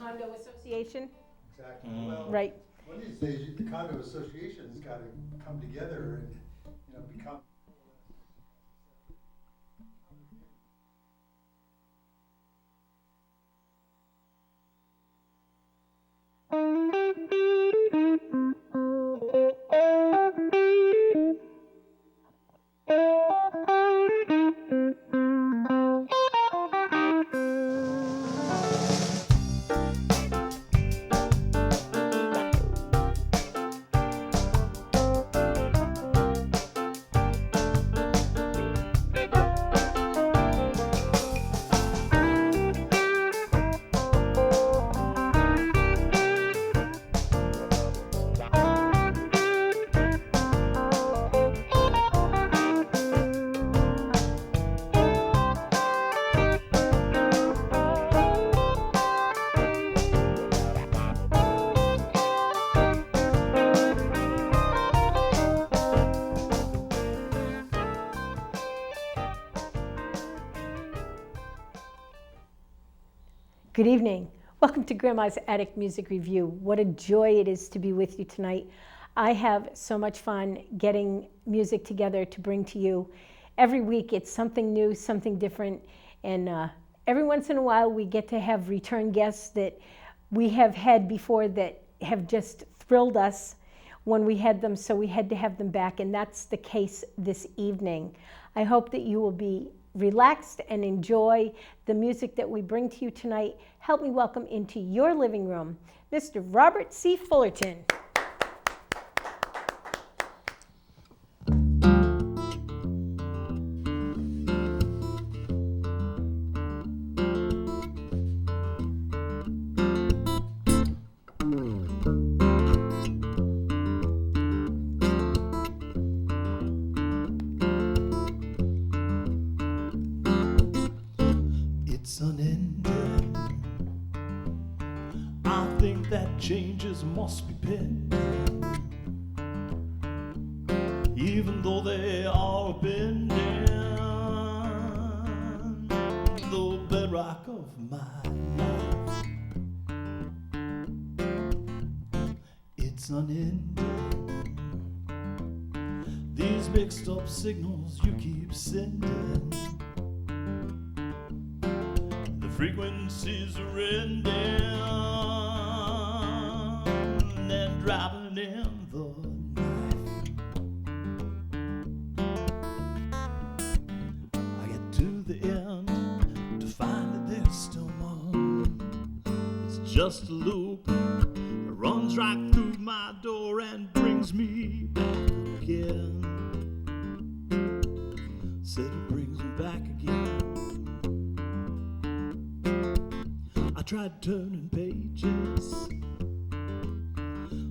condo association, Exactly. Well, right? one of these days, the condo association's got to come together and, become. Good evening. Welcome to Grandma's Attic Music Review. What a joy it is to be with you tonight. I have so much fun getting music together to bring to you. Every week it's something new, something different, and every once in a while we get to have return guests that we have had before that have just thrilled us when we had them, so we had to have them back, and that's the case this evening. I hope that you will be relaxed and enjoy the music that we bring to you tonight. Help me welcome into your living room, Mr. Robert C. Fullerton. Unending. I think that changes must be pending, even though they are bending the bedrock of my life. It's unending. These mixed up signals you keep sending, frequencies are ending and driving in the night. I get to the end to find that there's still more. It's just a loop that runs right through my door and brings me back again. Said it brings me back again. I tried turning pages,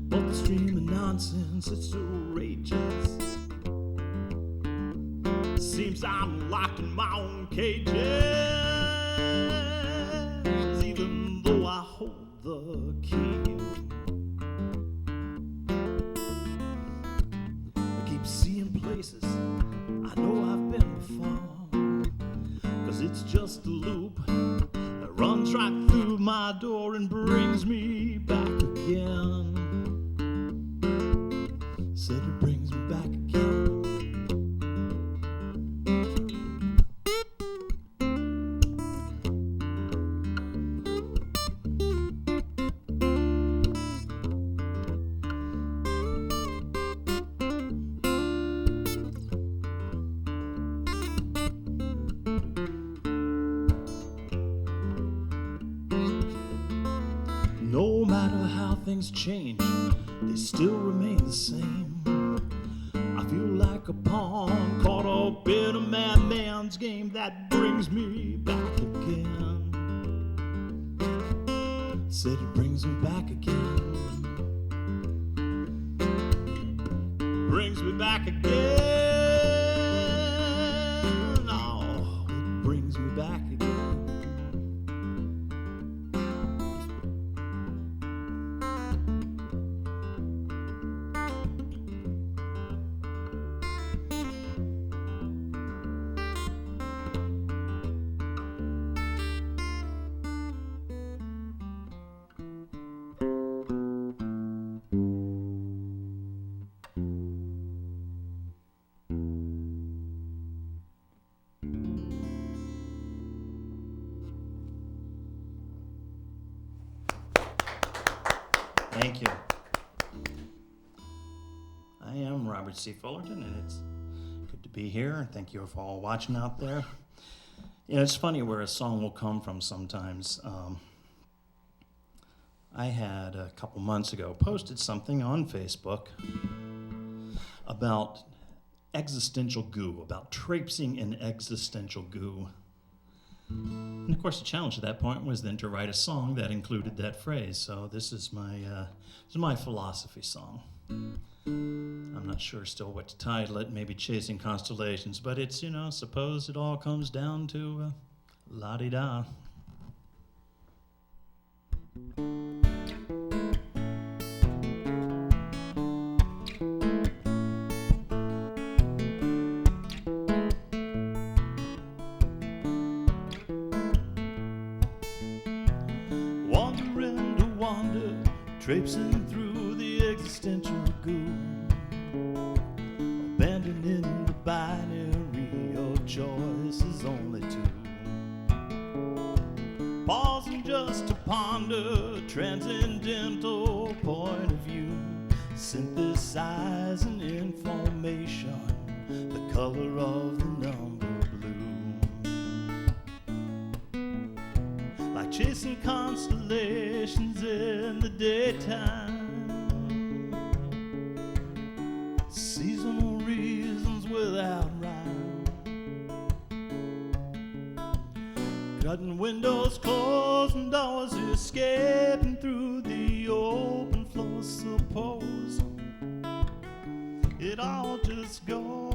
but the stream of nonsense, it's so outrageous. Seems I'm locked in my own cages, even though I hold the key. I keep seeing places I know I've been before, 'cause it's just a loop that runs right through my door and brings me back again. Said it brings me back again. No matter how things change, they still remain the same. I feel like a pawn caught up in a madman's game that brings me back again. Said it brings me back again. Brings me back again. Oh, it brings me back again. Thank you. I am Robert C. Fullerton, and it's good to be here. Thank you for all watching out there. You know, it's funny where a song will come from sometimes. I had a couple months ago posted something on Facebook about existential goo, about traipsing in existential goo. And of course, the challenge at that point was then to write a song that included that phrase. So this is my philosophy song. I'm not sure still what to title it, maybe Chasing Constellations, but it's, you know, suppose it all comes down to la-di-da. Wandering to wander, traipsing through the existential goo, abandoning the binary of choices only two. Pausing just to ponder a transcendental point of view, synthesizing information, the color of the number blue. Like chasing constellations in the daytime, seasonal reasons without rhyme, cutting windows, closing doors, escaping through the open floor. Suppose it all just goes.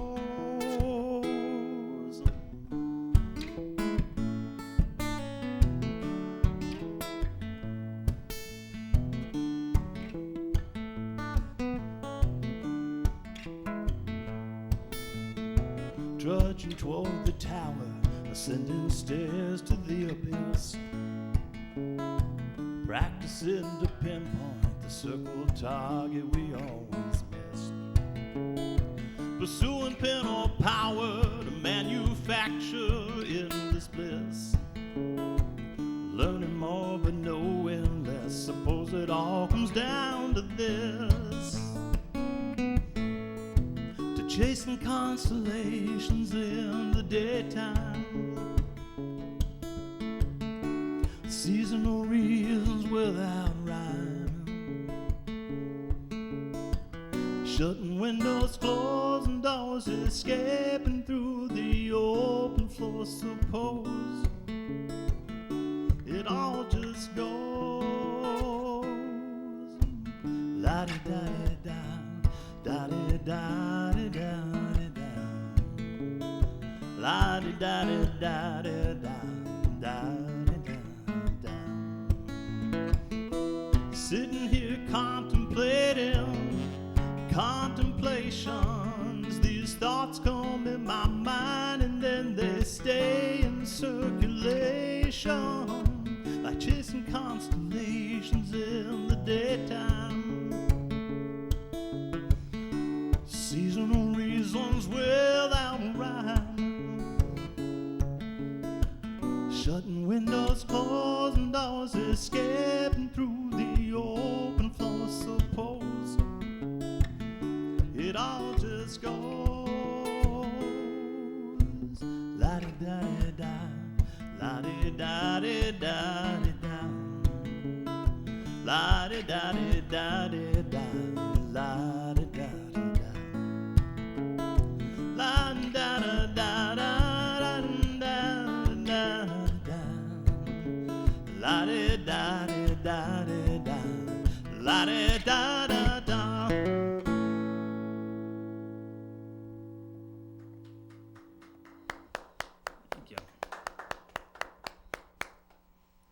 Trudging toward the tower, ascending stairs to the abyss, practicing to pinpoint the circle target we always missed, pursuing pen or power to manufacture endless bliss, learning more but knowing less. Suppose it all comes down to this: chasing constellations in the daytime, seasonal reasons without rhyme, shutting windows, closing doors, escaping through the open floor. Suppose it all just goes la-di-da-di-da, da-di-da-di-da, la-di-da-di-da-di-da, da-di-da-di-da. Sitting here contemplations, these thoughts come in my mind and then they stay in circulation, like chasing constellations in the daytime, seasonal reasons without rhyme, shutting windows, closing doors, escaping through the open floor. Suppose it all just goes la-di-da-di-da, la-di-da-di-da-di-da, la-di-da-di-da-di-da, la-di-da-di-da, la-di-da-di-da-di-da, la-di-da-di-da. Thank you.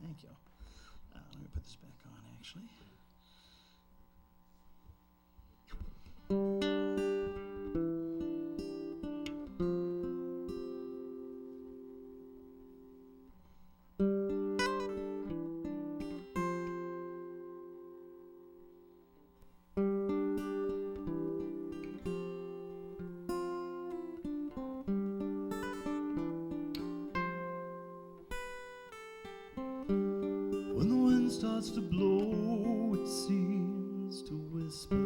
Thank you. Let me put this back on, actually. When the wind starts to blow, it seems seems to whisper.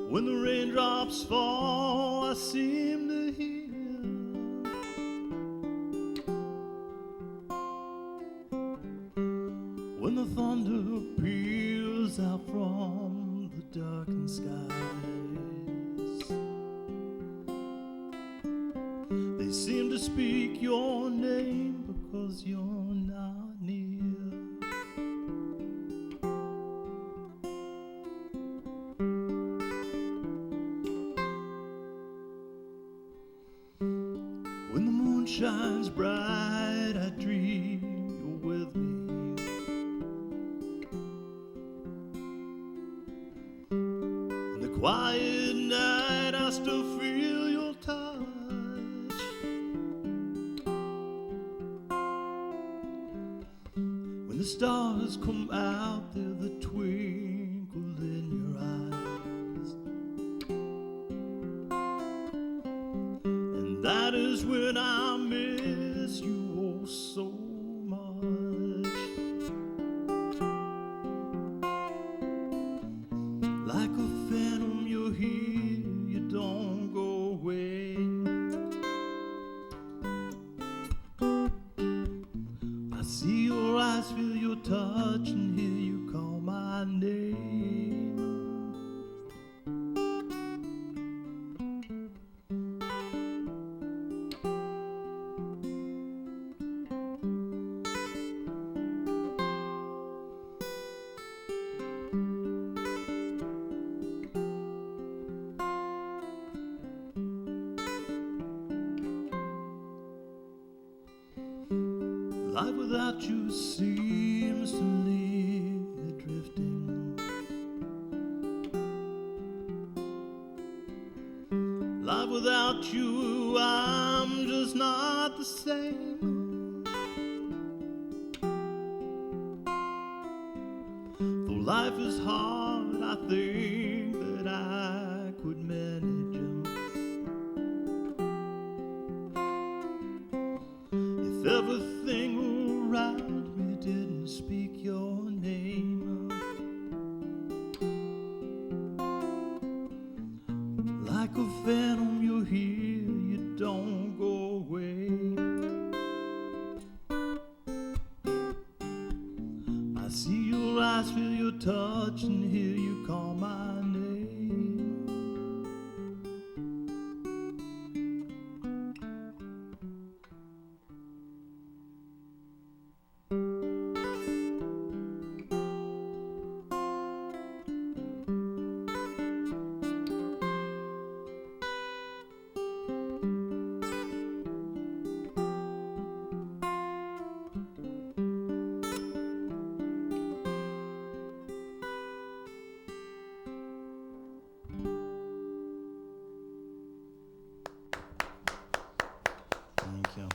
When the raindrops fall, I seem to hear when the thunder peals out from the darkened skies. They seem to speak your name because you're not near. When the moon shines bright, I dream you're with me. In the quiet night, I still feel your touch. When the stars come out, they're the twinkle in your eyes. And that is when I miss you oh so much. Like a phantom, you're here, you don't go away. I see your eyes, feel your touch, and hear you call my name. Life without you seems to leave me drifting. Life without you, I'm just not the same. Though life is hard, I think that I could manage it. If everything around me didn't speak your name, like a phantom, you're here, you don't go away. I see your eyes, feel your touch, and hear you call my name. Thank you.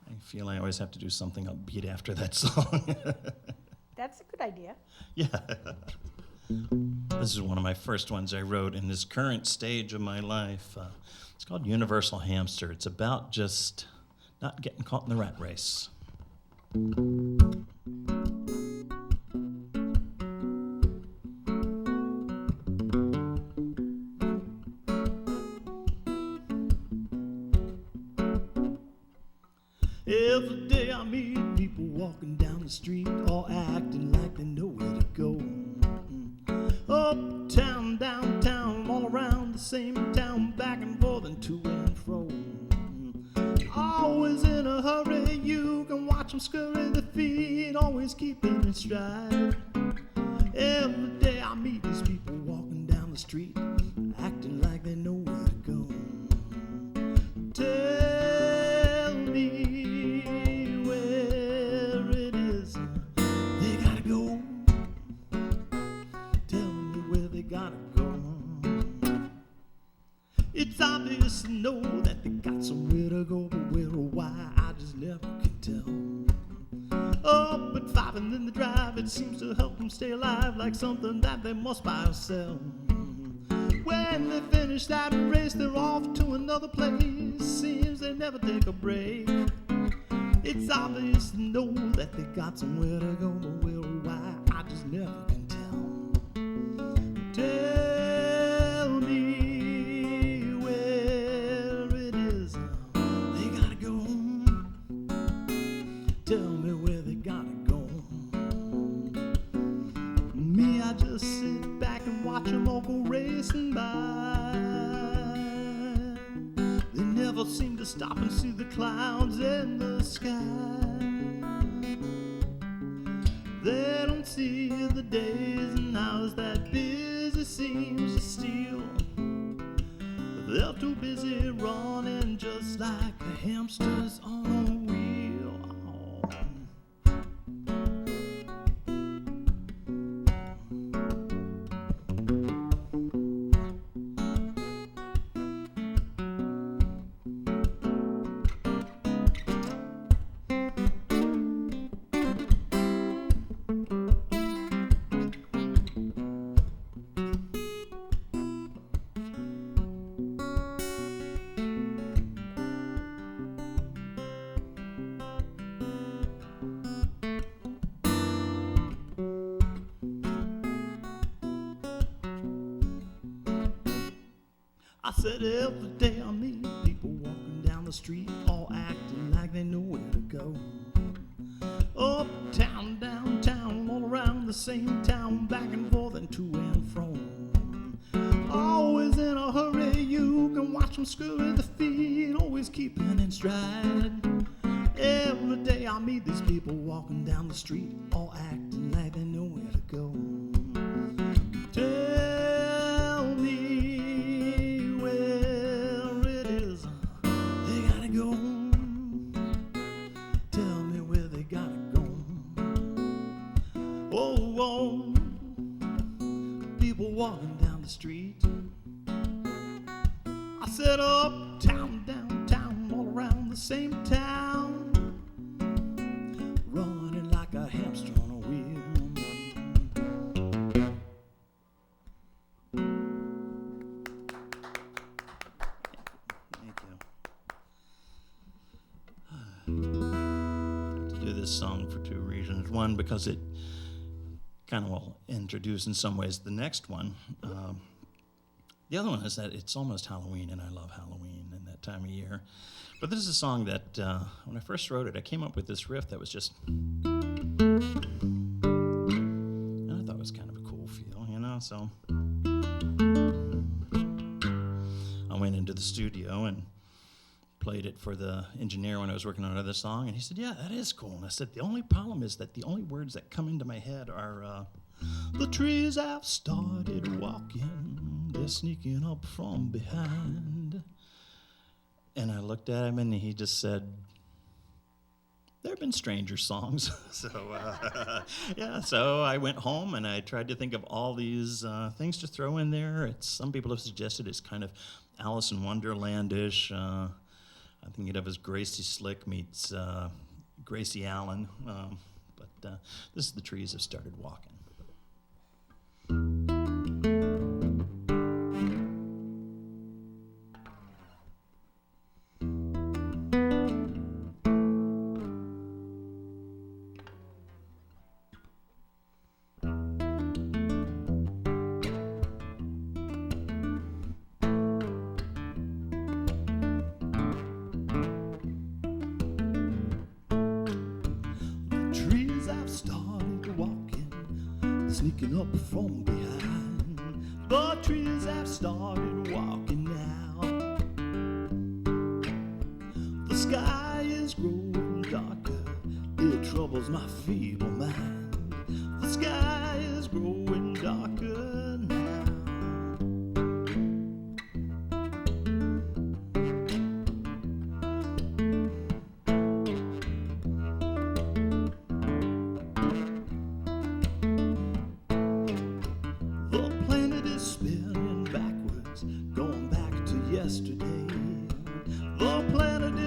I feel I always have to do something upbeat after that song. That's a good idea. Yeah. This is one of my first ones I wrote in this current stage of my life. It's called Universal Hamster. It's about just not getting caught in the rat race. Every day I meet people walking down the street, all acting like they know where to go. Uptown, downtown, all around the same town, back and forth and to and fro. Always in a hurry, you can watch them scurry their feet, always keeping in stride. Every day I meet these people walking down the street, acting like they know where to go. Tell me where it is they gotta go. Tell me where they gotta go. It's obvious to know that they got somewhere to go, but where or why I just never can tell. Up at 5 and then the drive, it seems to help them stay alive, like something that they must buy or sell. When they finish that race, they're off to another place. Seems they never take a break. It's obvious to know that they got somewhere to go, but where or why, I just never can tell. Tell me where it is they gotta go. Tell me where they gotta go. Me, I just sit back and watch them all go racing by. They never seem to stop and see the clouds in the sky. They don't see the days and hours that busy seems to steal. They're too busy running just like hamsters on a wheel. I said every day I meet people walking down the street, all acting like they know where to go. Uptown, downtown, all around the same town, back and forth and to and from. Always in a hurry, you can watch them scurry the feet, always keeping in stride. Every day I meet these people walking down the street, all acting like they know where to go. Tell me where it is they gotta go. Tell me where they gotta go. Oh, oh, people walking down the street. I said uptown, downtown, all around the same town, running like a hamster on a wheel. Thank you. I have to do this song for two reasons. One, because it kind of will introduce in some ways the next one. The other one is that it's almost Halloween, and I love Halloween and that time of year. But this is a song that, when I first wrote it, I came up with this riff that was just... And I thought it was kind of a cool feel, you know? So I went into the studio and played it for the engineer when I was working on another song, and he said, yeah, that is cool. And I said, the only problem is that the only words that come into my head are, the trees have started walking, they're sneaking up from behind. And I looked at him, and he just said, there have been stranger songs. So, yeah, so I went home, and I tried to think of all these things to throw in there. Some people have suggested it's kind of Alice in Wonderland-ish. I'm thinking of as Gracie Slick meets Gracie Allen. But this is The Trees Have Started Walking. Sneaking up from behind. The trees have started walking now. The sky is growing darker, it troubles my feeble mind. The sky is growing darker now.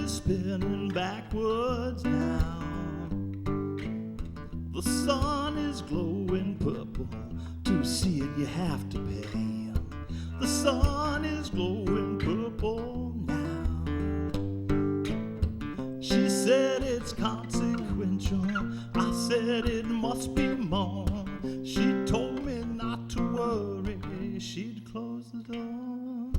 Spinning backwards now. The sun is glowing purple. To see it you have to pay. The sun is glowing purple now. She said it's consequential. I said it must be more. She told me not to worry. She'd close the door.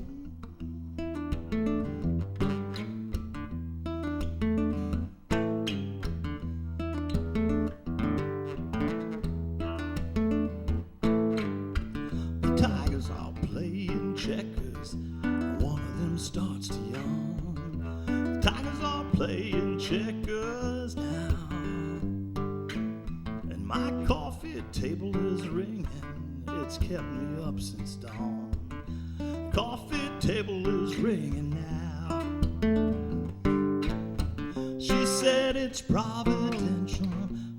The Tigers are playing checkers. One of them starts to yawn. The Tigers are playing checkers now, and my coffee table is ringing. It's kept me up since dawn. Coffee table is ringing now. She said it's providential.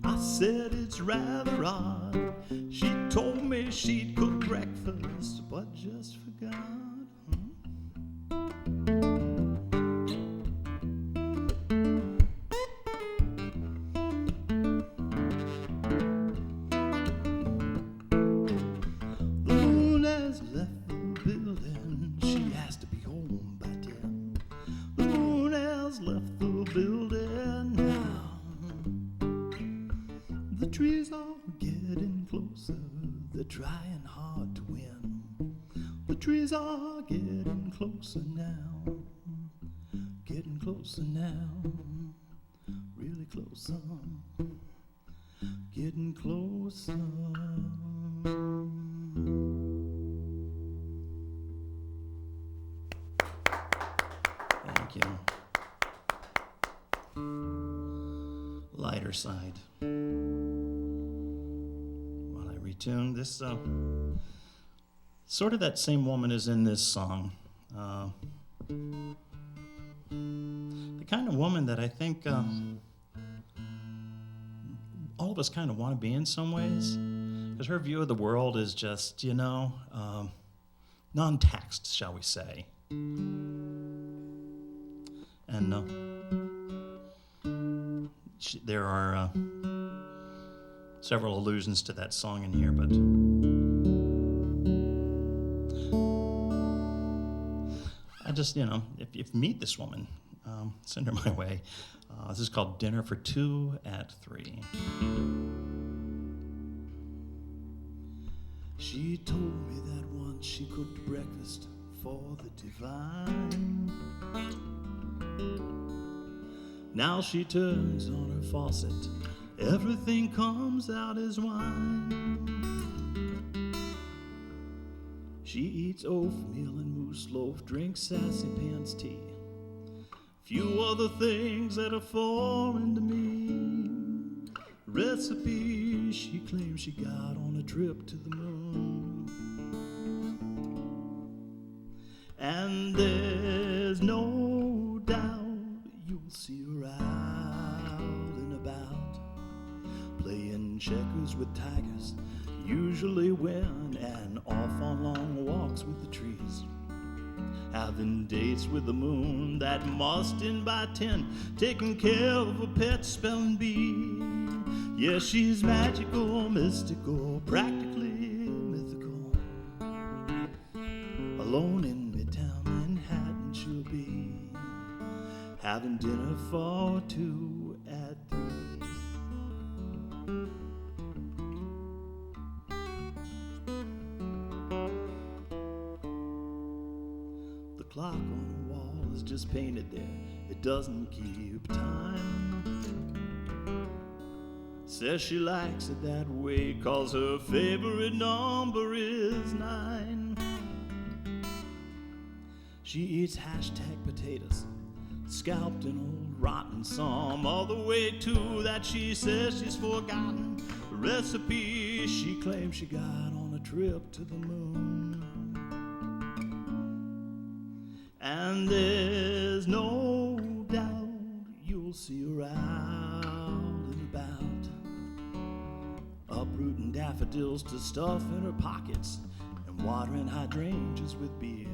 I said it's rather odd. She told me she'd cook breakfast, but just forgot. The moon has left the building. She has to be home by 10. The moon has left the building now. The trees are getting closer. They're trying hard to win. The trees are getting closer now. Getting closer now. Really closer. Getting closer. Thank you. Lighter side. While I retune this, sort of that same woman is in this song. The kind of woman that I think all of us kind of want to be in some ways, because her view of the world is just, non-taxed, shall we say. And there are several allusions to that song in here, but I just, if you meet this woman, send her my way. This is called Dinner for Two at 3. She told me that once she cooked breakfast for the divine. Now she turns on her faucet, everything comes out as wine. She eats oatmeal and moose loaf, drinks sassy pants tea. Few other things that are foreign to me. Recipes she claims she got on a trip to the moon. And there's no doubt you'll see her out and about, playing checkers with tigers, usually when and off on long walks with the trees, having dates with the moon that must end by 10, taking care of a pet spelling bee. Yeah, she's magical, mystical, practically mythical. Alone in Midtown Manhattan she'll be, having dinner for two at 3. The clock on the wall is just painted there. It doesn't keep time. Says she likes it that way, 'cause her favorite number is 9. She eats hashtag potatoes, scalped in old rotten some other way too that she says she's forgotten. A recipe she claims she got on a trip to the moon. And there's no doubt you'll see her out and about, uprooting daffodils to stuff in her pockets and watering hydrangeas with beer,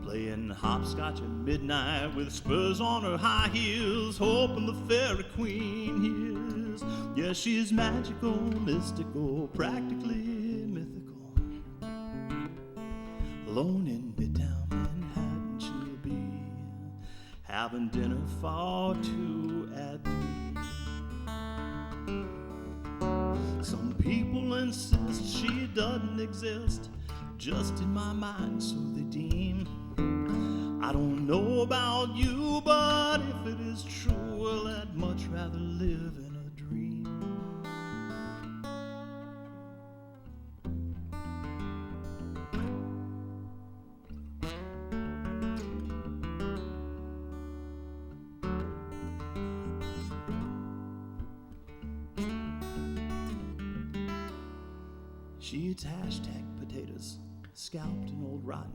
playing hopscotch at midnight with spurs on her high heels, hoping the fairy queen hears. Yeah, she's magical, mystical, practically mythical. Alone in Midtown Manhattan she'll be, having dinner for two at 3. Some people insist she doesn't exist, just in my mind, so they deem. I don't know about you, but if it is true, well, I'd much rather live in a dream. She eats hashtag potatoes, scalped and old rotten.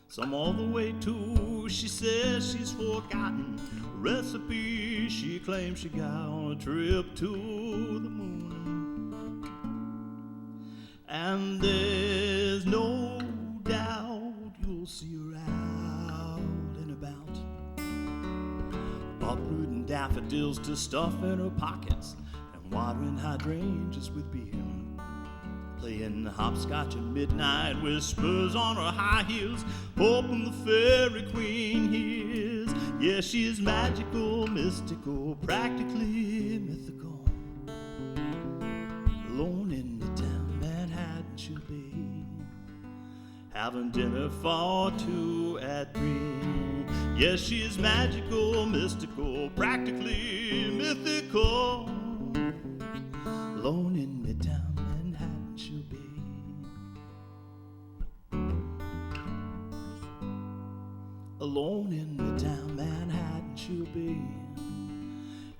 Some all the way to, she says she's forgotten. A recipe she claims she got on a trip to the moon. And there's no doubt you'll see her out and about, uprooting daffodils to stuff in her pockets and watering hydrangeas with beer. Playing hopscotch at midnight with spurs on her high heels, hoping the fairy queen hears. Yeah, she is magical, mystical, practically mythical. Alone in Midtown Manhattan she'll be, having dinner for two at 3. Yes, she is magical, mystical, practically mythical. Alone in Midtown she'll be. Alone in Midtown Manhattan she'll be,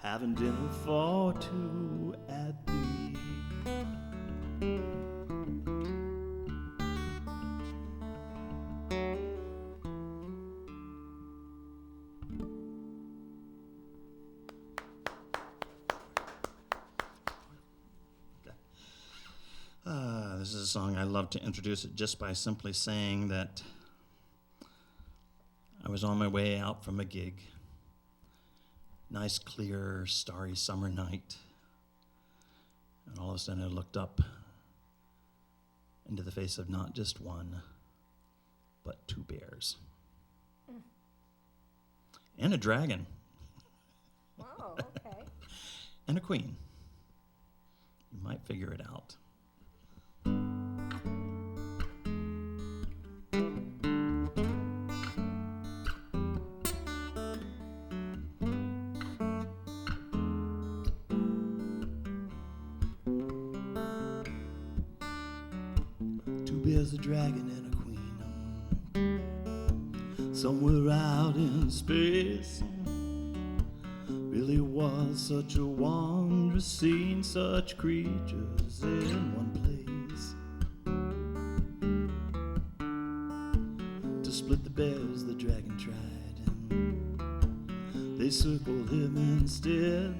having dinner for two at 3. This is a song I love to introduce it just by simply saying that I was on my way out from a gig. Nice, clear, starry summer night. And all of a sudden I looked up into the face of not just one, but 2 bears. And a dragon. Oh, okay. And a queen. You might figure it out. There's a dragon and a queen somewhere out in space. Really was such a wondrous scene, such creatures in one place. To split the bears the dragon tried, and they circled him instead.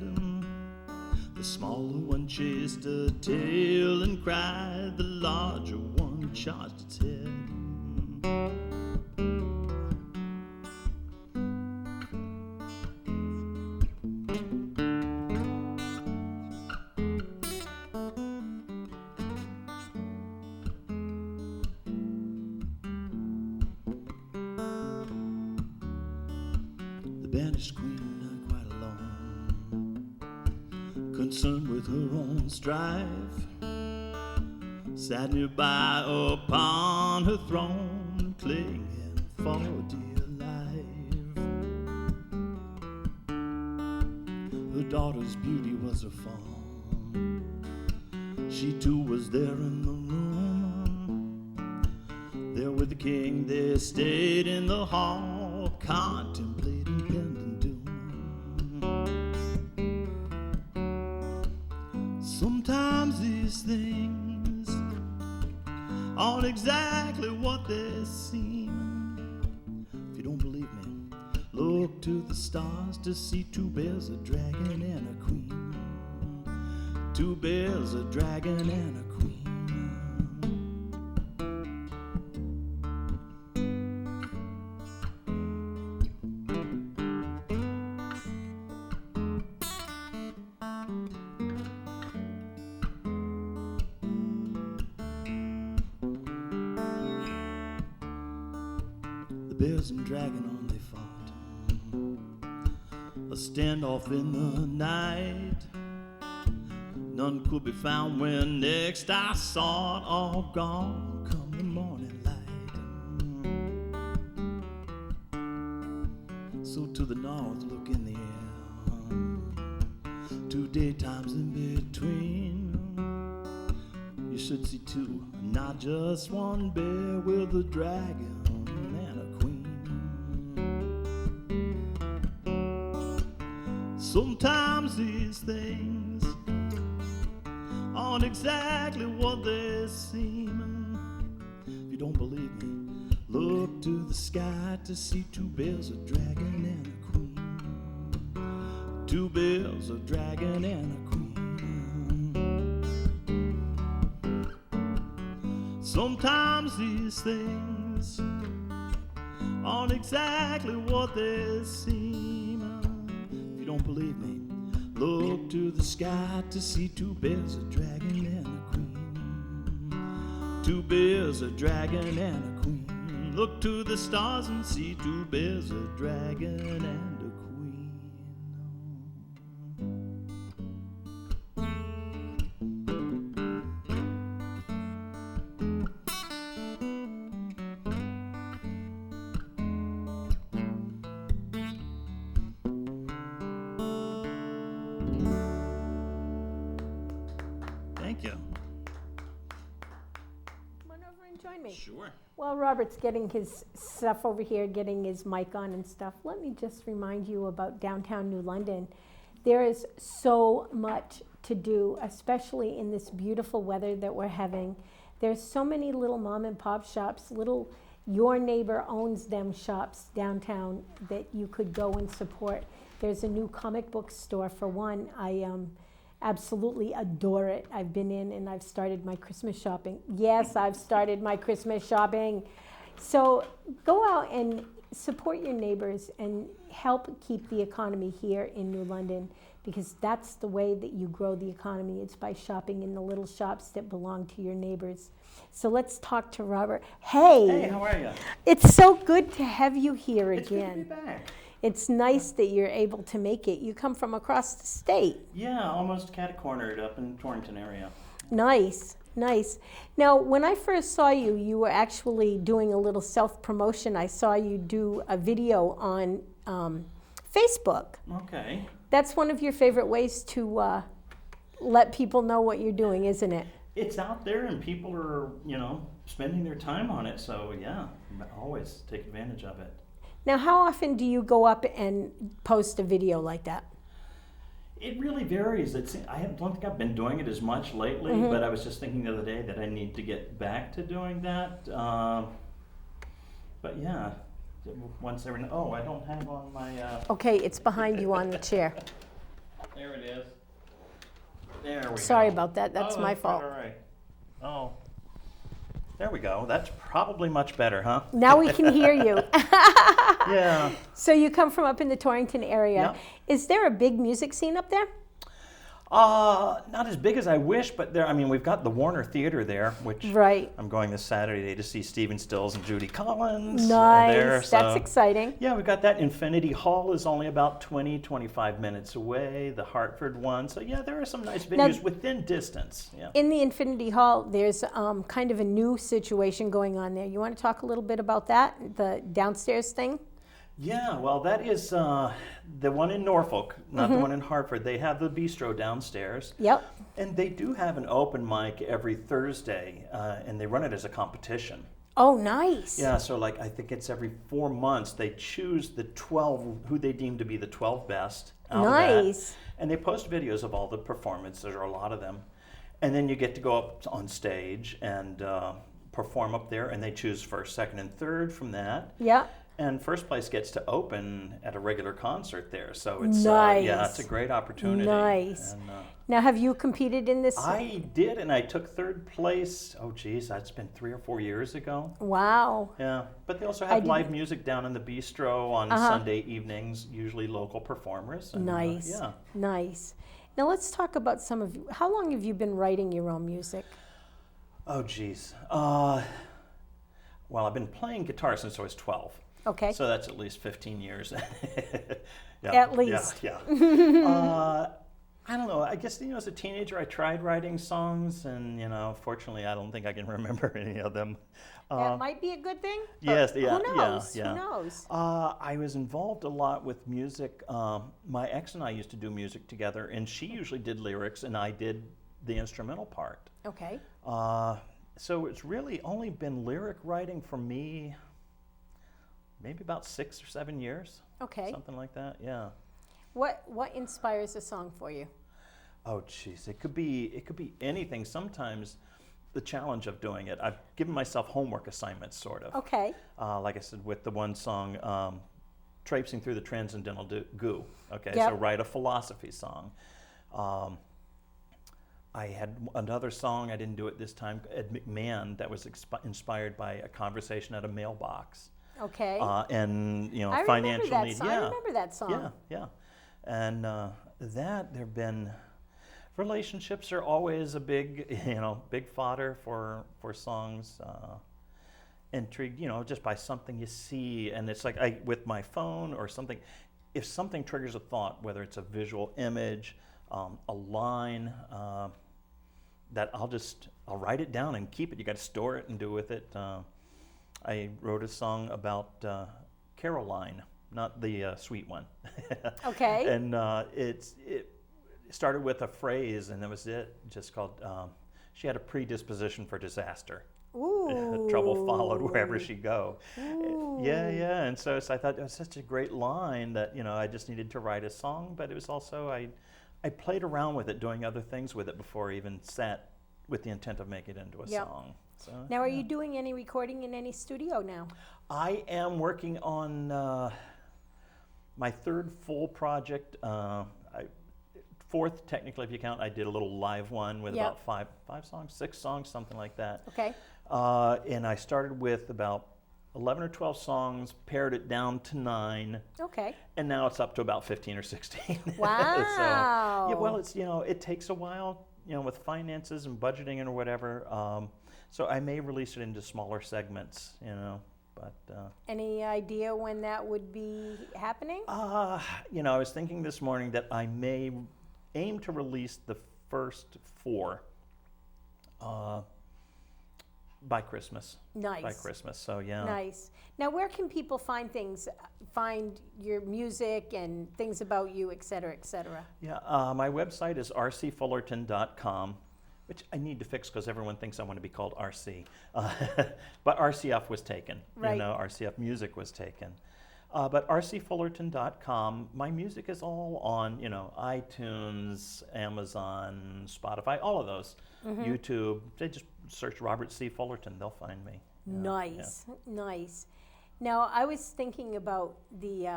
The smaller one chased a tail and cried, the larger one charged its head. The banished queen, not quite alone, concerned with her own strife, sat nearby upon her throne, clinging for dear life. Her daughter's beauty was her fawn. She too was there in the room. There with the king they stayed in the hall, contemplating pending doom. Sometimes these things aren't exactly what they seem. If you don't believe me, look to the stars to see 2 bears, a dragon and a queen. 2 bears, a dragon and a queen. Bears and dragon on they fought. standoff in the night. None could be found when next I saw it, all gone come the morning light. So to the north, look in the air, 2 daytimes in between. You should see two, not just one bear with a dragon and a queen. Sometimes these things aren't exactly what they seem. If you don't believe me, look to the sky to see 2 bears, a dragon and a queen. 2 bears, a dragon and a queen. Sometimes these things aren't exactly what they seem. If you don't believe me, look to the sky to see 2 bears, a dragon and a queen. 2 bears, a dragon and a queen. Look to the stars and see 2 bears, a dragon and a queen. Thank you. Come on over and join me. Sure. While Robert's getting his stuff over here, getting his mic on and stuff, let me just remind you about downtown New London. There is so much to do, especially in this beautiful weather that we're having. There's so many little mom and pop shops, little your neighbor owns them shops downtown that you could go and support. There's a new comic book store for one. I absolutely adore it. I've been in and I've started my Christmas shopping. Yes, I've started my Christmas shopping. So go out and support your neighbors and help keep the economy here in New London, because that's the way that you grow the economy. It's by shopping in the little shops that belong to your neighbors. So let's talk to Robert. Hey, how are you? It's so good to have you here It's good to again. be back. It's nice that you're able to make it. You come from across the state. Yeah, almost cat-cornered up in Torrington area. Nice, nice. Now, when I first saw you, you were actually doing a little self-promotion. I saw you do a video on Facebook. Okay. That's one of your favorite ways to let people know what you're doing, isn't it? It's out there and people are, spending their time on it. So, yeah, always take advantage of it. Now, how often do you go up and post a video like that? It really varies. I don't think I've been doing it as much lately, but I was just thinking the other day that I need to get back to doing that. But yeah, once every oh, I don't have on my. Okay, it's behind you on the chair. There it is. There we go. Sorry about that. That's my fault. All right. Oh. There we go. That's probably much better, huh? Now we can hear you. Yeah. So you come from up in the Torrington area. Yep. Is there a big music scene up there? Not as big as I wish, but we've got the Warner Theater there, which Right. I'm going this Saturday to see Stephen Stills and Judy Collins. Nice. There, That's exciting. Yeah, we've got that. Infinity Hall is only about 25 minutes away, the Hartford one. So yeah, there are some nice venues within distance. Yeah. In the Infinity Hall, there's kind of a new situation going on there. You want to talk a little bit about that, the downstairs thing? Yeah, well, that is the one in Norfolk, not the one in Hartford. They have the bistro downstairs. Yep. And they do have an open mic every Thursday, and they run it as a competition. Oh, nice. Yeah, so I think it's every 4 months they choose the 12, who they deem to be the 12 best out of Nice. that. And they post videos of all the performances, there are a lot of them. And then you get to go up on stage and perform up there, and they choose first, second, and third from that. Yeah. And first place gets to open at a regular concert there, so it's Nice. Yeah, it's a great opportunity. Nice. And, Now, have you competed in this? I did, and I took third place. Oh, geez, that's been 3 or 4 years ago. Wow. Yeah, but they also have live music down in the bistro on Sunday evenings, usually local performers. And, Nice. yeah. Nice. Now let's talk about some of you. How long have you been writing your own music? Oh, geez. Well, I've been playing guitar since I was 12. Okay. So that's at least 15 years. Yeah, At least. Yeah. I don't know. I guess, as a teenager, I tried writing songs, and, fortunately, I don't think I can remember any of them. That might be a good thing. Yes, But yeah, who knows? yeah. Who knows? I was involved a lot with music. My ex and I used to do music together, and she usually did lyrics, and I did the instrumental part. Okay. So it's really only been lyric writing for me maybe about 6 or 7 years. Okay. Something like that, yeah. What inspires a song for you? Oh, geez, it could be anything. Sometimes the challenge of doing it, I've given myself homework assignments, sort of. Okay. Like I said, with the one song, Traipsing Through the Transcendental Goo. Okay, Yep. so write a philosophy song. I had another song, I didn't do it this time, Ed McMahon, that was inspired by a conversation at a mailbox. Okay. And, I financial remember that need. song. Yeah. I remember that song. Yeah, yeah. And there have been, relationships are always a big, big fodder for songs. Intrigued, just by something you see. And it's like with my phone or something, if something triggers a thought, whether it's a visual image, a line, that I'll write it down and keep it. You got to store it and do with it. I wrote a song about Caroline, not the sweet one. Okay. And it started with a phrase, and that was it, just called, she had a predisposition for disaster. Ooh. Trouble followed wherever she go. Ooh. Yeah. And so I thought it was such a great line that, I just needed to write a song, but it was also, I played around with it, doing other things with it before I even sat with the intent of making it into a song. So, Now, are you doing any recording in any studio now? I am working on my third full project. Fourth, technically, if you count. I did a little live one with about five songs, 6 songs, something like that. Okay. And I started with about 11 or 12 songs, pared it down to 9. Okay. And now it's up to about 15 or 16. Wow. So, yeah, well, it's, it takes a while, with finances and budgeting and whatever. So I may release it into smaller segments, but. Any idea when that would be happening? I was thinking this morning that I may aim to release the first 4 by Christmas. Nice. By Christmas, so yeah. Nice. Now, where can people find your music and things about you, et cetera, et cetera? Yeah, my website is rcfullerton.com, which I need to fix because everyone thinks I want to be called RC. But RCF was taken. Right. RCF music was taken. But rcfullerton.com, my music is all on, iTunes, Amazon, Spotify, all of those. YouTube. They just search Robert C. Fullerton. They'll find me. Nice. Nice. Now, I was thinking about the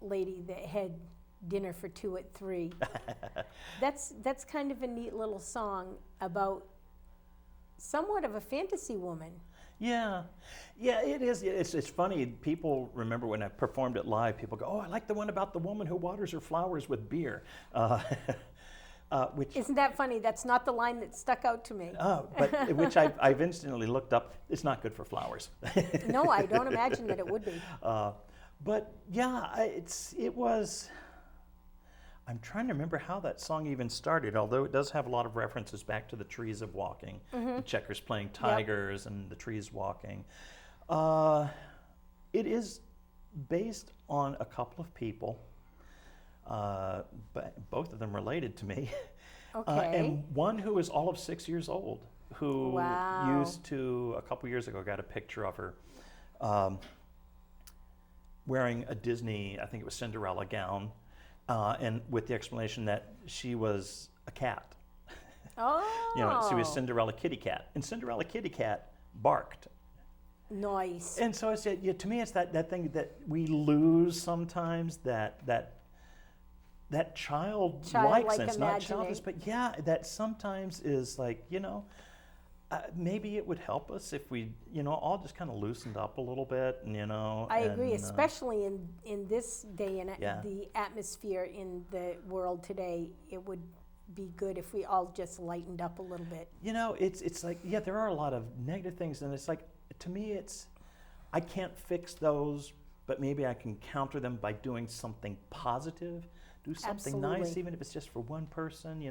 lady that had dinner for 2 at 3. That's kind of a neat little song about somewhat of a fantasy woman. Yeah, it is. It's funny. People remember when I performed it live. People go, "Oh, I like the one about the woman who waters her flowers with beer." Which isn't that funny? That's not the line that stuck out to me. But which I've instantly looked up. It's not good for flowers. No, I don't imagine that it would be. But yeah, it was. I'm trying to remember how that song even started, although it does have a lot of references back to the trees of walking, the checkers playing tigers and the trees walking. It is based on a couple of people, but both of them related to me. Okay. And one who is all of 6 years old, who Wow. used to, a couple years ago, got a picture of her wearing a Disney, I think it was Cinderella gown, and with the explanation that she was a cat. Oh. She was Cinderella Kitty Cat. And Cinderella Kitty Cat barked. Nice. And so I said, to me, it's that thing that we lose sometimes, that childlike sense, not childish, but that sometimes is like, maybe it would help us if we, all just kind of loosened up a little bit, and I agree, especially in this day and Yeah. the atmosphere in the world today. It would be good if we all just lightened up a little bit. it's like, there are a lot of negative things, and it's like, to me, it's I can't fix those, but maybe I can counter them by doing something positive, do something nice, Absolutely. even if it's just for one person,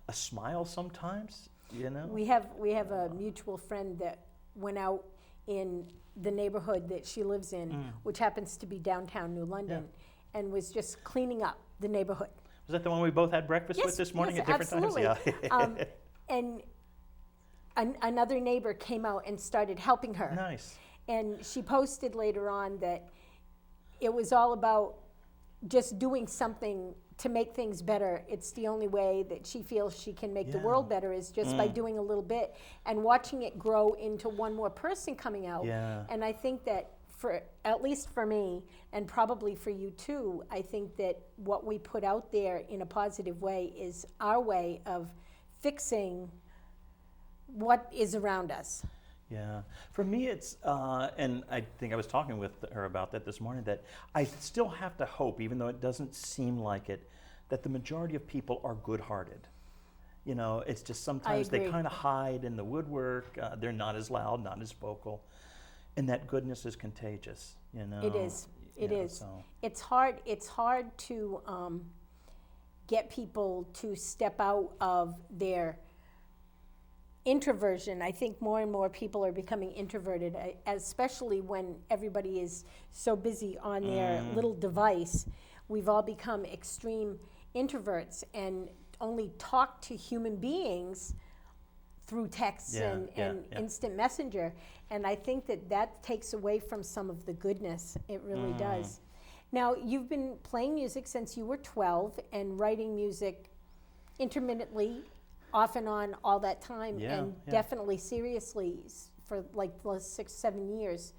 a smile sometimes, We have a mutual friend that went out in the neighborhood that she lives in, which happens to be downtown New London, and was just cleaning up the neighborhood. Was that the one we both had breakfast with this morning at different times? Yeah. And another neighbor came out and started helping her. Nice. And she posted later on that it was all about just doing something to make things better. It's the only way that she feels she can make the world better is just by doing a little bit and watching it grow into one more person coming out. Yeah. And I think that at least for me, and probably for you too, I think that what we put out there in a positive way is our way of fixing what is around us. Yeah. For me, it's, and I think I was talking with her about that this morning, that I still have to hope, even though it doesn't seem like it, that the majority of people are good-hearted. It's just sometimes they kind of hide in the woodwork. They're not as loud, not as vocal. And that goodness is contagious, It is. It is. So. It's hard to get people to step out of their introversion. I think more and more people are becoming introverted, especially when everybody is so busy on their little device. We've all become extreme introverts and only talk to human beings through texts and instant messenger. And I think that takes away from some of the goodness. It really does. Now, you've been playing music since you were 12 and writing music intermittently, off and on, all that time, definitely seriously for like the last 6-7 years.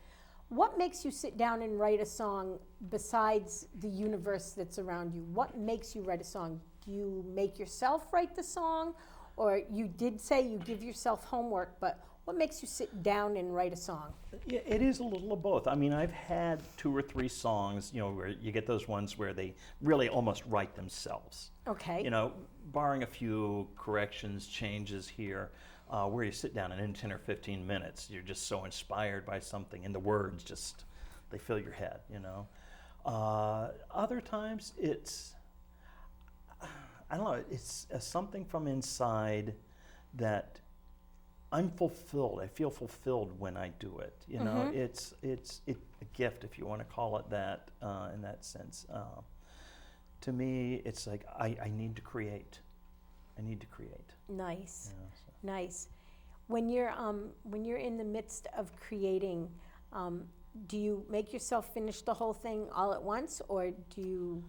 What makes you sit down and write a song besides the universe that's around you? What makes you write a song? Do you make yourself write the song? Or you did say you give yourself homework, but what makes you sit down and write a song? Yeah, it is a little of both. I mean, I've had 2 or 3 songs, where you get those ones where they really almost write themselves. Okay. Barring a few corrections, changes here, where you sit down and in 10 or 15 minutes, you're just so inspired by something, and the words just, they fill your head, Other times it's, I don't know, it's something from inside that I'm fulfilled. I feel fulfilled when I do it. It's a gift, if you want to call it that, in that sense. To me, it's like I need to create. I need to create. Nice, nice. When you're in the midst of creating, do you make yourself finish the whole thing all at once, or do you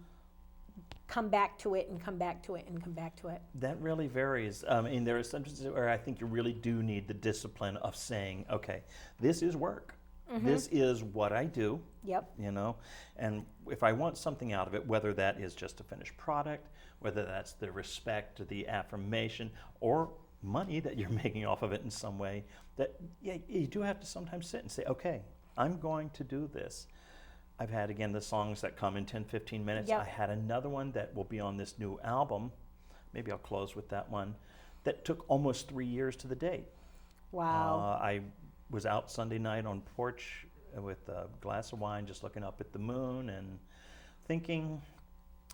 come back to it and come back to it and come back to it? That really varies. I mean, there are some instances where I think you really do need the discipline of saying, okay, this is work. This is what I do. Yep. And if I want something out of it, whether that is just a finished product, whether that's the respect, the affirmation, or money that you're making off of it in some way, that you do have to sometimes sit and say, okay, I'm going to do this. I've had, again, the songs that come in 10, 15 minutes. Yep. I had another one that will be on this new album. Maybe I'll close with that one. That took almost 3 years to the date. Wow. I was out Sunday night on porch with a glass of wine, just looking up at the moon and thinking,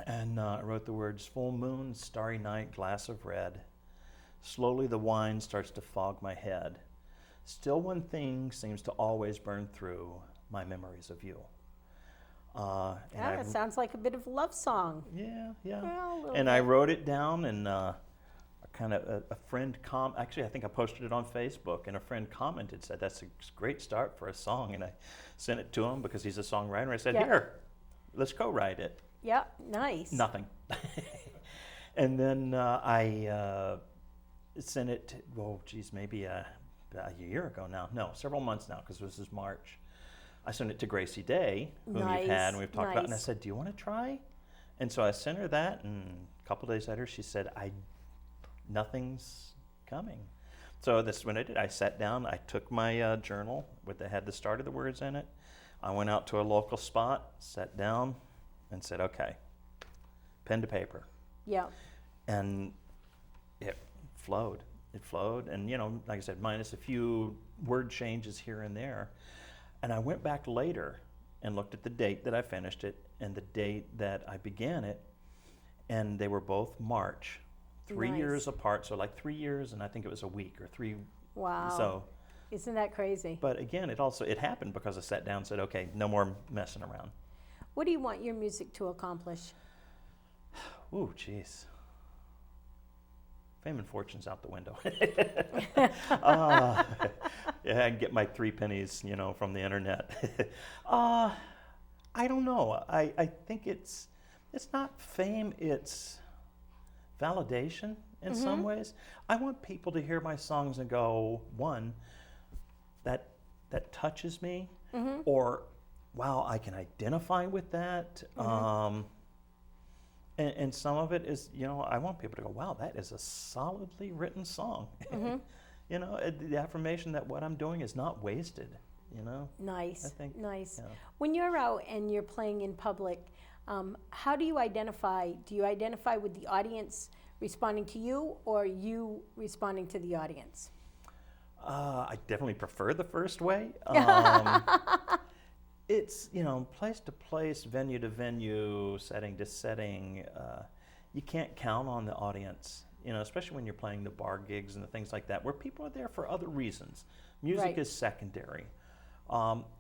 and I wrote the words, full moon, starry night, glass of red. Slowly the wine starts to fog my head. Still one thing seems to always burn through, my memories of you. That sounds like a bit of a love song. Yeah. Well, and I wrote it down, and a friend actually I think I posted it on Facebook, and a friend commented, said that's a great start for a song, and I sent it to him because he's a songwriter. I said, here, let's co-write it. Yeah, nice. Nothing. And then I sent it, maybe a year ago now. No, several months now, because this is March. I sent it to Gracie Day, whom you've had and we've talked about, and I said, do you want to try? And so I sent her that, and a couple days later she said, nothing's coming. So this is when I did. I sat down, I took my journal that had the start of the words in it. I went out to a local spot, sat down, and said, okay, pen to paper. Yeah. And it flowed. And like I said, minus a few word changes here and there. And I went back later and looked at the date that I finished it and the date that I began it, and they were both March, 3 Nice. years apart. So like 3 years, and I think it was a week or three. Wow. So, Isn't that crazy? but again, it happened because I sat down and said, okay, no more messing around. What do you want your music to accomplish? Ooh, jeez. Fame and fortune's out the window. Yeah, I can get my 3 pennies, from the internet. I don't know. I think it's not fame, it's validation in some ways. I want people to hear my songs and go, one, that touches me, or wow, I can identify with that. And some of it is, I want people to go, wow, that is a solidly written song. The affirmation that what I'm doing is not wasted, Nice, I think, nice. yeah. When you're out and you're playing in public, how do you identify? Do you identify with the audience responding to you, or you responding to the audience? I definitely prefer the first way. It's, place to place, venue to venue, setting to setting. You can't count on the audience, especially when you're playing the bar gigs and the things like that, where people are there for other reasons. Music Right. is secondary.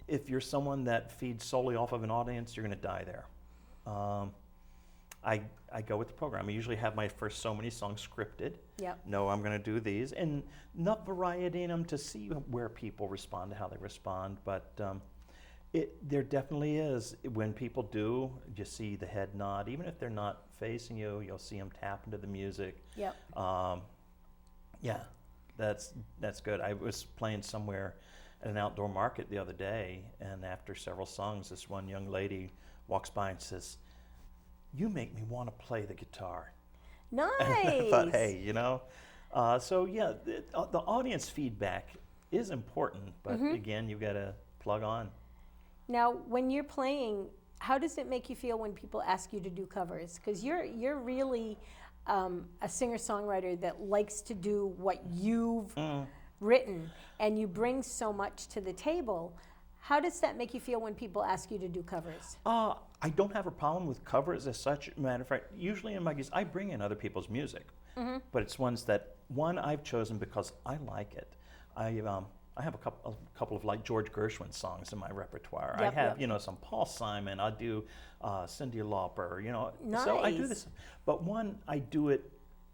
If you're someone that feeds solely off of an audience, you're going to die there. I go with the program. I usually have my first so many songs scripted. Yep. No, I'm going to do these, and enough variety in them to see where people respond to how they respond. But there definitely is, when people do, you see the head nod. Even if they're not facing you, you'll see them tap into the music. Yep. Yeah, that's good. I was playing somewhere at an outdoor market the other day, and after several songs, this one young lady walks by and says, "You make me want to play the guitar." Nice. And I thought, hey, so yeah, the audience feedback is important, but again, you've got to plug on. Now, when you're playing, how does it make you feel when people ask you to do covers? Because you're really a singer-songwriter that likes to do what you've written, and you bring so much to the table. How does that make you feel when people ask you to do covers? I don't have a problem with covers as such. Matter of fact, usually in my gigs, I bring in other people's music, but it's ones that, I've chosen because I like it. I have a couple of like George Gershwin songs in my repertoire. Yep, I have, some Paul Simon. I do Cyndi Lauper. Nice. So I do this. But I do it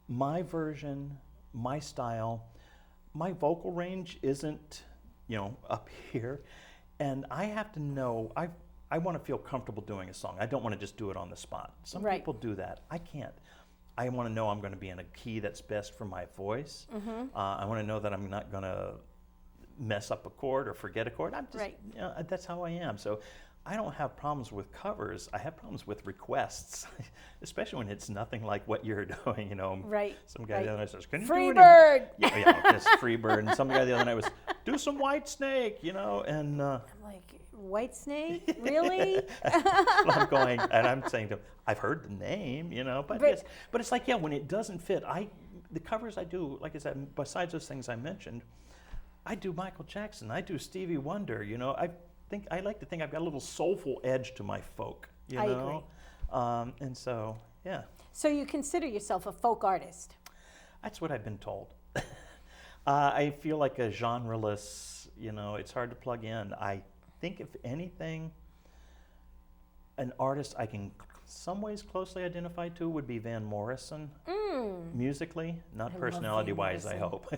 my version, my style. My vocal range isn't, up here, and I have to know. I want to feel comfortable doing a song. I don't want to just do it on the spot. Some Right. people do that. I can't. I want to know I'm going to be in a key that's best for my voice. I want to know that I'm not going to mess up a chord or forget a chord. I'm just, Right. That's how I am. So I don't have problems with covers. I have problems with requests, especially when it's nothing like what you're doing. Right. Some guy right. the other night says, "Can you do Freebird! Yeah, just Freebird. And some guy the other night was, "Do some White Snake," and I'm like, White Snake? Really? I'm going, and I'm saying to him, I've heard the name, but it's like, when it doesn't fit, the covers I do, like I said, besides those things I mentioned, I do Michael Jackson, I do Stevie Wonder, I like to think I've got a little soulful edge to my folk, I agree. And so, yeah. So you consider yourself a folk artist? That's what I've been told. I feel like a genreless, it's hard to plug in. I think if anything, an artist I can some ways closely identify to would be Van Morrison. Musically, not personality-wise, I hope.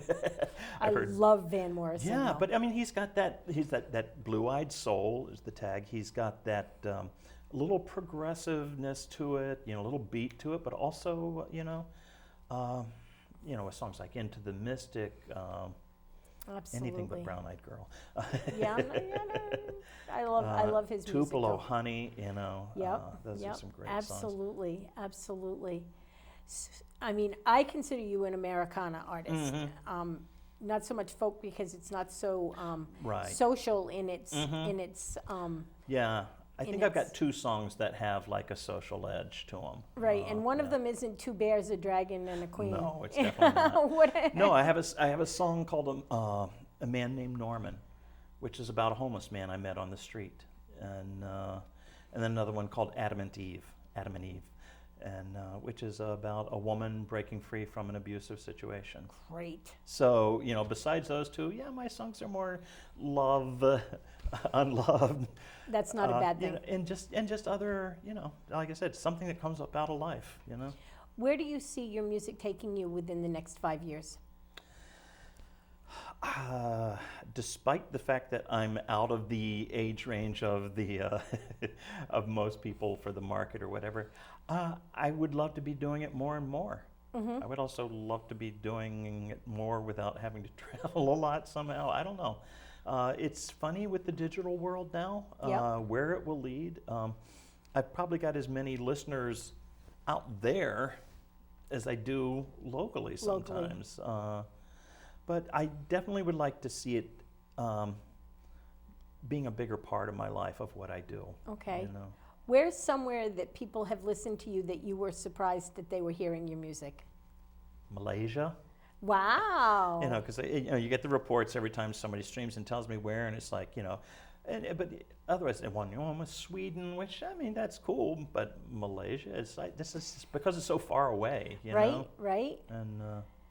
I love Van Morrison. Yeah, though. but I mean, he's that blue-eyed soul is the tag. He's got that little progressiveness to it, a little beat to it, but also, with songs like "Into the Mystic," Absolutely. anything but "Brown-Eyed Girl." Yeah, I love his music. Tupelo Honey, those are some great songs. Absolutely, absolutely. I mean, I consider you an Americana artist. Not so much folk because it's not so Right. social in its Yeah, I think in I've got its- 2 songs that have like a social edge to them. right, and one of them isn't 2 bears, a dragon, and a queen. No, it's definitely not. What- No, I have a song called "A Man Named Norman," which is about a homeless man I met on the street, and then another one called Adam and Eve, and which is about a woman breaking free from an abusive situation. Great. So, besides those two, yeah, my songs are more love, unloved. That's not a bad thing. And just other, like I said, something that comes up out of life, Where do you see your music taking you within the next 5 years? Despite the fact that I'm out of the age range of the of most people for the market or whatever, I would love to be doing it more and more. I would also love to be doing it more without having to travel a lot somehow. I don't know. It's funny with the digital world now, where it will lead. I've probably got as many listeners out there as I do locally sometimes. But I definitely would like to see it being a bigger part of my life, of what I do. Okay. Where's somewhere that people have listened to you that you were surprised that they were hearing your music? Malaysia. Wow. Because you get the reports every time somebody streams and tells me where, and it's like, but otherwise they want Sweden, which that's cool, but Malaysia is like, this is because it's so far away, Right. And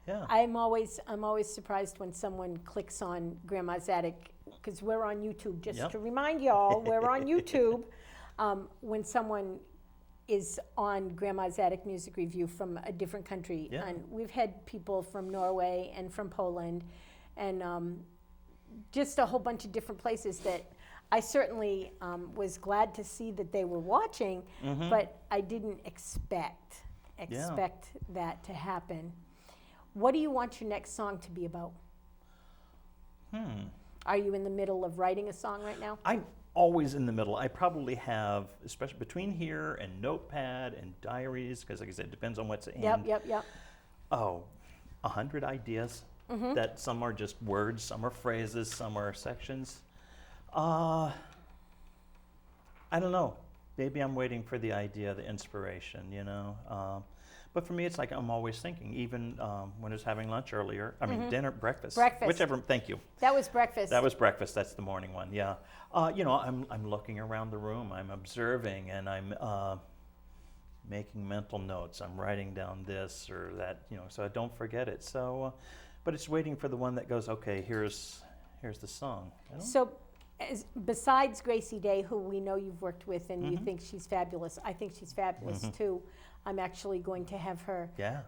yeah. I'm always surprised when someone clicks on Grandma's Attic, because we're on YouTube. Just to remind y'all, we're on YouTube. When someone is on Grandma's Attic Music Review from a different country, and we've had people from Norway and from Poland, and just a whole bunch of different places that I certainly was glad to see that they were watching, but I didn't expect that to happen. What do you want your next song to be about? Are you in the middle of writing a song right now? I'm always in the middle. I probably have, especially between here and Notepad and diaries, because like I said, it depends on what's at hand. Yep. 100 ideas. That some are just words, some are phrases, some are sections. I don't know. Maybe I'm waiting for the idea, the inspiration, But for me, it's like I'm always thinking, even when I was having lunch earlier, dinner, breakfast. Whichever, thank you. That was breakfast. That was breakfast, that's the morning one, yeah. I'm looking around the room, I'm observing, and I'm making mental notes. I'm writing down this or that, so I don't forget it. So, but it's waiting for the one that goes, okay, here's the song. So, besides Gracie Day, who we know you've worked with and you think she's fabulous, I think she's fabulous too. I'm actually going to have her. Yeah.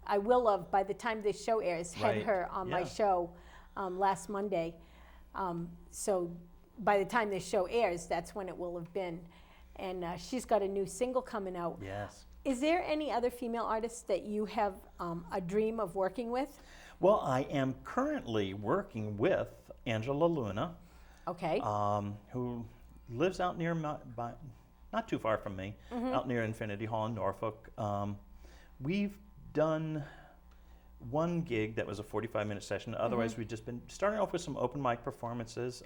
I will have, by the time this show airs, had her on my show last Monday. So by the time this show airs, that's when it will have been. And she's got a new single coming out. Yes. Is there any other female artists that you have a dream of working with? Well, I am currently working with Angela Luna. Okay. Who lives out near not too far from me, out near Infinity Hall in Norfolk. We've done one gig that was a 45-minute session. Otherwise, we've just been starting off with some open mic performances.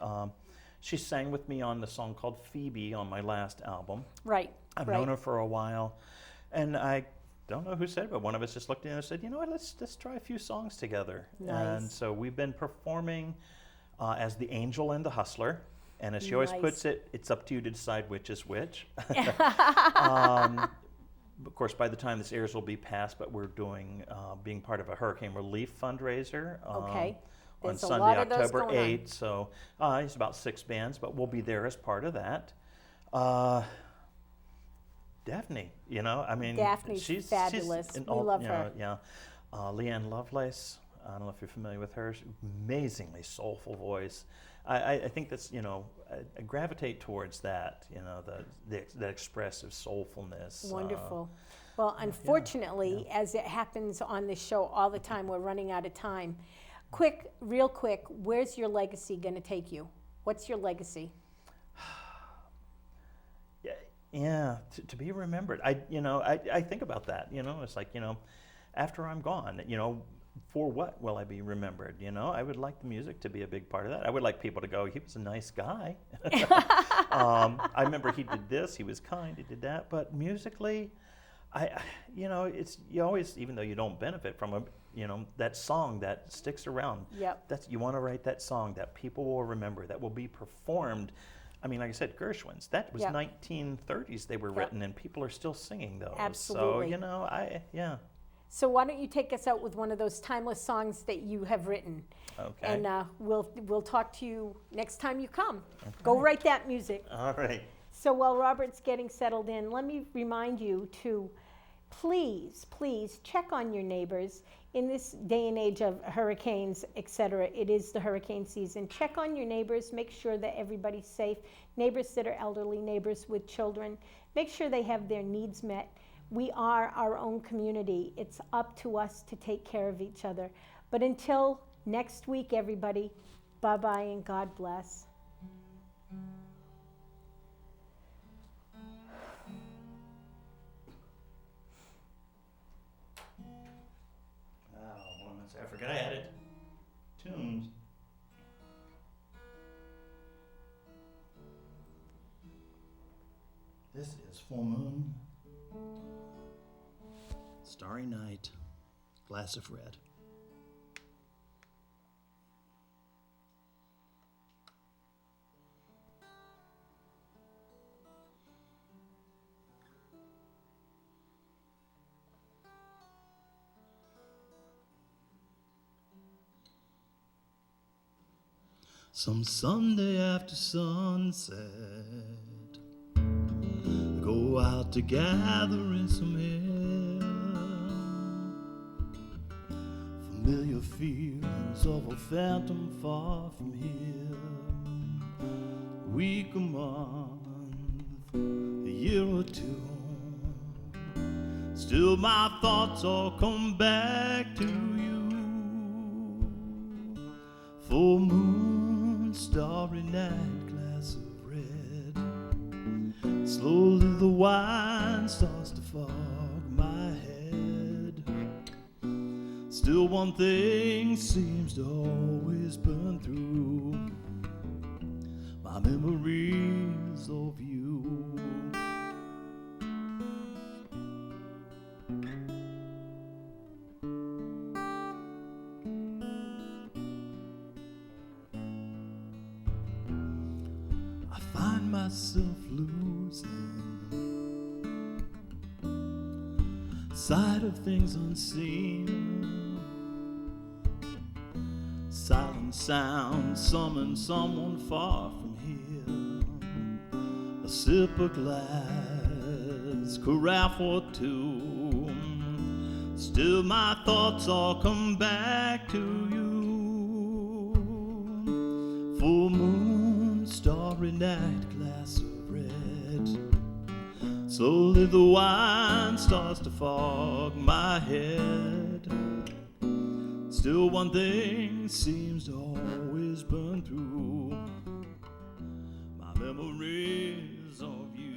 She sang with me on the song called Phoebe on my last album. Right. I've known her for a while, and I don't know who said it, but one of us just looked at it and said, you know what, let's try a few songs together. Nice. And so we've been performing as the Angel and the Hustler. And as she always puts it, it's up to you to decide which is which. Of course, by the time this airs, will be past, but we're doing, being part of a hurricane relief fundraiser on Sunday, October 8th. So it's about 6 bands, but we'll be there as part of that. Daphne, Daphne's fabulous. We love her. Yeah. Leanne Lovelace, I don't know if you're familiar with her. Amazingly soulful voice. I think that's, I gravitate towards that, the expressive soulfulness. Wonderful. Well, unfortunately, as it happens on this show all the time, we're running out of time. Real quick, where's your legacy going to take you? What's your legacy? Yeah, to be remembered. I think about that, it's like, after I'm gone, for what will I be remembered? I would like the music to be a big part of that. I would like people to go, he was a nice guy. I remember he did this, he was kind, he did that. But musically, You always, even though you don't benefit from it, that song that sticks around. Yep. You want to write that song that people will remember, that will be performed. I mean, like I said, Gershwin's, that was Yep. 1930s they were Yep. written, and people are still singing those. Absolutely. So, yeah. So why don't you take us out with one of those timeless songs that you have written? Okay. And we'll talk to you next time you come. Go write that music. All right. So while Robert's getting settled in, let me remind you to please check on your neighbors. In this day and age of hurricanes, etc., it is the hurricane season. Check on your neighbors. Make sure that everybody's safe. Neighbors that are elderly, neighbors with children, make sure they have their needs met. We are our own community. It's up to us to take care of each other. But until next week, everybody, bye-bye and God bless. I forgot I had it tuned. This is full moon, starry night, glass of red. Some Sunday after sunset, go out to gather in some air. Familiar feelings of a phantom far from here. A week, a month, a year or two, still my thoughts all come back to you. Full moon, starry night, glass of red. Slowly the wine starts to fog my head. Still one thing seems to always burn through my memories of you. Myself losing sight of things unseen. Silent sound summon someone far from here. A sip of glass, carafe or two. Still my thoughts all come back to you. Full moon, starry night, glass of red. Slowly the wine starts to fog my head. Still one thing seems to always burn through my memories of you.